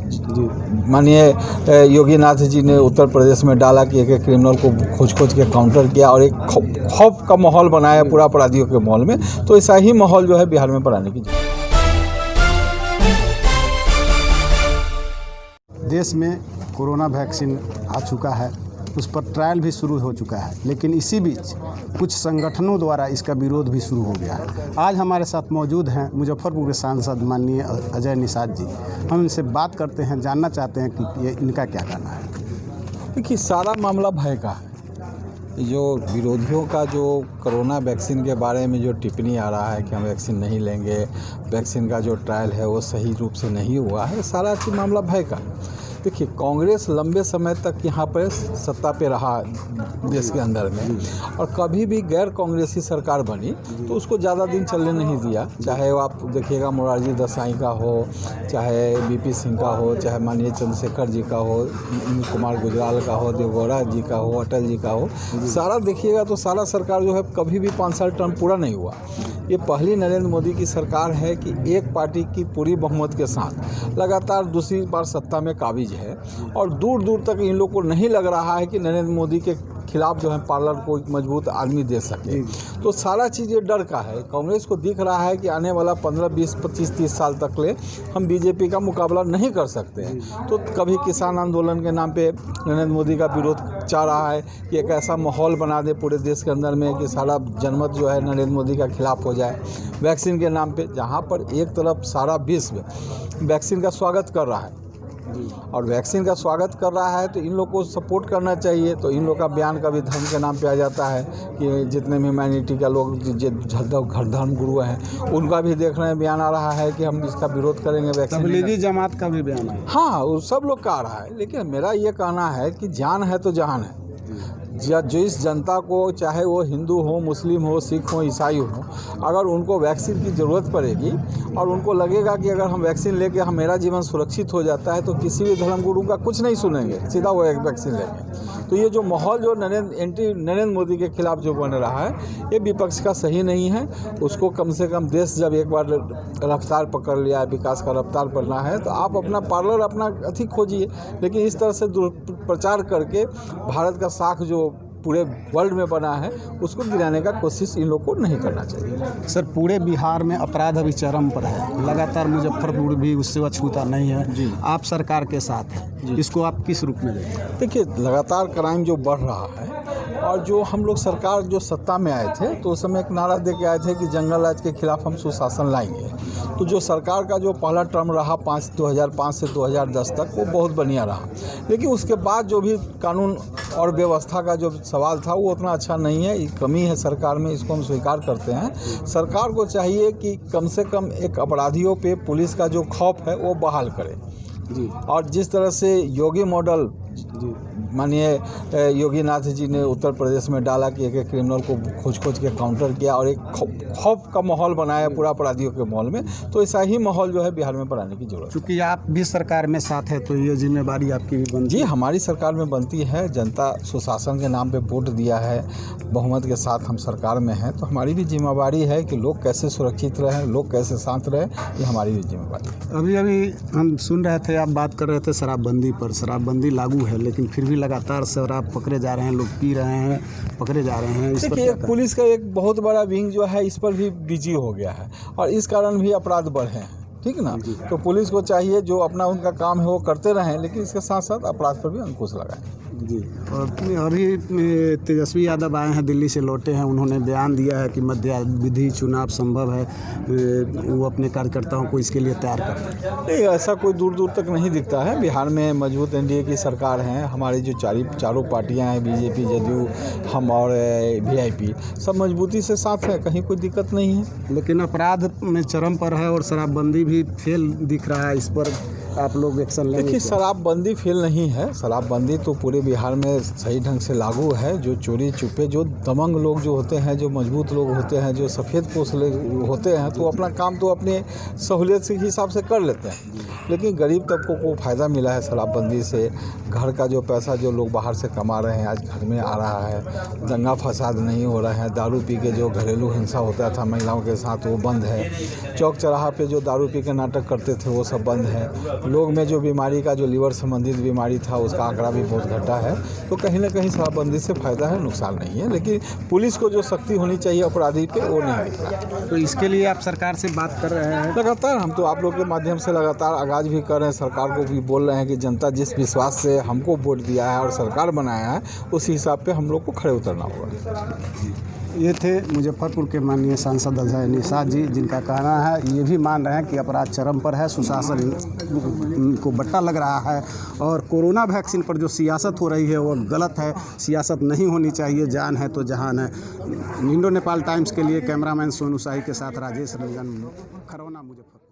माननीय योगी नाथ जी ने उत्तर प्रदेश में डाला कि एक एक क्रिमिनल को खोज के काउंटर किया और एक खौफ का माहौल बनाया पूरा अपराधियों के माहौल में। तो ऐसा ही माहौल जो है बिहार में बनाने की देश में कोरोना वैक्सीन आ चुका है, उस पर ट्रायल भी शुरू हो चुका है, लेकिन इसी बीच कुछ संगठनों द्वारा इसका विरोध भी शुरू हो गया है। आज हमारे साथ मौजूद हैं मुजफ्फरपुर के सांसद माननीय अजय निषाद जी। हम इनसे बात करते हैं, जानना चाहते हैं कि ये इनका क्या कहना है। देखिए, सारा मामला भय का है। जो विरोधियों का जो कोरोना वैक्सीन के बारे में जो टिप्पणी आ रहा है कि हम वैक्सीन नहीं लेंगे, वैक्सीन का जो ट्रायल है वो सही रूप से नहीं हुआ है, सारा चीज़ मामला भय का। देखिए, कांग्रेस लंबे समय तक यहाँ पर सत्ता पे रहा देश के अंदर में, और कभी भी गैर कांग्रेसी सरकार बनी तो उसको ज़्यादा दिन चलने नहीं दिया। चाहे वो आप देखिएगा मोरारजी देसाई का हो, चाहे बीपी सिंह का हो, चाहे माननीय चंद्रशेखर जी का हो, इंद्र कुमार गुजराल का हो, देवगौड़ा जी का हो, अटल जी का हो, सारा देखिएगा तो सारा सरकार जो है कभी भी 5 साल टर्म पूरा नहीं हुआ। ये पहली नरेंद्र मोदी की सरकार है कि एक पार्टी की पूरी बहुमत के साथ लगातार दूसरी बार सत्ता में काबिज है, और दूर दूर तक इन लोग को नहीं लग रहा है कि नरेंद्र मोदी के खिलाफ जो है पार्लर को एक मजबूत आदमी दे सके। तो सारा चीज़ ये डर का है। कांग्रेस को दिख रहा है कि आने वाला 15, 20, 25, 30 साल तक ले हम बीजेपी का मुकाबला नहीं कर सकते हैं। तो कभी किसान आंदोलन के नाम पे नरेंद्र मोदी का विरोध चाह रहा है कि एक ऐसा माहौल बना दे पूरे देश के अंदर में कि सारा जनमत जो है नरेंद्र मोदी का खिलाफ हो जाए। वैक्सीन के नाम पे, जहाँ पर एक तरफ सारा विश्व वैक्सीन का स्वागत कर रहा है और वैक्सीन का स्वागत कर रहा है, तो इन लोग को सपोर्ट करना चाहिए। तो इन लोग का बयान कभी धर्म के नाम पे आ जाता है कि जितने भी ह्यूमैनिटी का लोग जो घर धर्म गुरु हैं उनका भी देख रहे हैं बयान आ रहा है कि हम इसका विरोध करेंगे। वैक्सीन तबलीगी जमात का भी बयान है। हाँ, वो सब लोग का आ रहा है, लेकिन मेरा ये कहना है कि जान है तो जहान है। जो इस जनता को, चाहे वो हिंदू हो, मुस्लिम हो, सिख हो, ईसाई हो, अगर उनको वैक्सीन की ज़रूरत पड़ेगी और उनको लगेगा कि अगर हम वैक्सीन लेके हम मेरा जीवन सुरक्षित हो जाता है, तो किसी भी धर्मगुरु का कुछ नहीं सुनेंगे, सीधा वो एक वैक्सीन लेंगे। तो ये जो माहौल जो नरेंद्र मोदी के खिलाफ जो बन रहा है, ये विपक्ष का सही नहीं है। उसको कम से कम देश जब एक बार रफ्तार पकड़ लिया है, विकास का रफ्तार पकड़ना है, तो आप अपना पार्लर अपना अथी खोजिए। लेकिन इस तरह से दुष्प्रचार करके भारत का साख जो पूरे वर्ल्ड में बना है उसको गिराने का कोशिश इन लोग को नहीं करना चाहिए। सर, पूरे बिहार में अपराध अभी चरम पर है, लगातार मुजफ्फरपुर भी उससे अछूता नहीं है। आप सरकार के साथ हैं, इसको आप किस रूप में देखते हैं? देखिए, लगातार क्राइम जो बढ़ रहा है, और जो हम लोग सरकार जो सत्ता में आए थे तो उस समय एक नारा दे के आए थे कि जंगल राज के खिलाफ हम सुशासन लाएंगे। तो जो सरकार का जो पहला टर्म रहा 2005 से 2010 तक, वो बहुत बढ़िया रहा। लेकिन उसके बाद जो भी कानून और व्यवस्था का जो सवाल था वो उतना अच्छा नहीं है, कमी है सरकार में, इसको हम स्वीकार करते हैं। सरकार को चाहिए कि कम से कम एक अपराधियों पे पुलिस का जो खौफ है वो बहाल करे। और जिस तरह से योगी मॉडल माननीय योगी नाथ जी ने उत्तर प्रदेश में डाला कि एक एक क्रिमिनल को खोज के काउंटर किया और एक खौफ का माहौल बनाया पूरा अपराधियों के माहौल में, तो ऐसा ही माहौल जो है बिहार में बनाने की जरूरत है। क्योंकि आप भी सरकार में साथ है, तो ये जिम्मेदारी आपकी भी बनती है। जी, हमारी सरकार में बनती है। जनता सुशासन के नाम पे वोट दिया है, बहुमत के साथ हम सरकार में हैं, तो हमारी भी जिम्मेदारी है कि लोग कैसे सुरक्षित रहें, लोग कैसे शांत रहें, ये हमारी भी जिम्मेदारी है। अभी हम सुन रहे थे, आप बात कर रहे थे शराबबंदी पर। शराबबंदी लागू है, लेकिन फिर भी लगातार शराब पकड़े जा रहे हैं, लोग पी रहे हैं, पकड़े जा रहे हैं। देखिए, पुलिस का एक बहुत बड़ा विंग जो है इस पर भी बिजी हो गया है, और इस कारण भी अपराध बढ़े हैं, ठीक ना। तो पुलिस को चाहिए जो अपना उनका काम है वो करते रहें, लेकिन इसके साथ साथ अपराध पर भी अंकुश लगाएं। जी, और अभी तेजस्वी यादव आए हैं, दिल्ली से लौटे हैं, उन्होंने बयान दिया है कि मध्यावधि चुनाव संभव है, वो अपने कार्यकर्ताओं को इसके लिए तैयार कर रहे हैं। नहीं, ऐसा कोई दूर दूर तक नहीं दिखता है। बिहार में मजबूत एनडीए की सरकार है, हमारी जो चारों पार्टियां हैं, बीजेपी, जदयू, हम और वीआईपी, सब मजबूती से साथ है, कहीं कोई दिक्कत नहीं है। लेकिन अपराध में चरम पर है और शराबबंदी भी फेल दिख रहा है, इस पर आप लोग एक्शन लेंगे? देखिए, शराबबंदी फेल नहीं है। शराबबंदी तो पूरे बिहार में सही ढंग से लागू है। जो चोरी छुपे, जो दबंग लोग जो होते हैं, जो मजबूत लोग होते हैं, जो सफ़ेद पोश होते हैं, तो अपना काम तो अपने सहूलियत के हिसाब से कर लेते हैं। लेकिन गरीब तबकों को फ़ायदा मिला है शराबबंदी से। घर का जो पैसा जो लोग बाहर से कमा रहे हैं आज घर में आ रहा है। दंगा फसाद नहीं हो रहा है। दारू पी के जो घरेलू हिंसा होता था महिलाओं के साथ, वो बंद है। चौक चौराहा पे जो दारू पी के नाटक करते थे वो सब बंद है। लोग में जो बीमारी का जो लीवर संबंधित बीमारी था उसका आंकड़ा भी बहुत घटा है। तो कहीं ना कहीं शराबबंदी से फ़ायदा है, नुकसान नहीं है। लेकिन पुलिस को जो सख्ती होनी चाहिए अपराधी पे वो नहीं दिख रहा। तो इसके लिए आप सरकार से बात कर रहे हैं? लगातार हम तो आप लोग के माध्यम से लगातार आगाज़ भी कर रहे हैं, सरकार को भी बोल रहे हैं कि जनता जिस विश्वास से हमको वोट दिया है और सरकार बनाया है उस हिसाब पे हम लोग को खड़े उतरना होगा। ये थे मुजफ्फरपुर के माननीय सांसद अजय निषाद जी, जिनका कहना है, ये भी मान रहे हैं कि अपराध चरम पर है, सुशासन को बट्टा लग रहा है और कोरोना वैक्सीन पर जो सियासत हो रही है वो गलत है। सियासत नहीं होनी चाहिए, जान है तो जहान है। इंडो नेपाल टाइम्स के लिए कैमरामैन सोनू शाही के साथ राजेश रंजन, खरौना, मुजफ्फरपुर।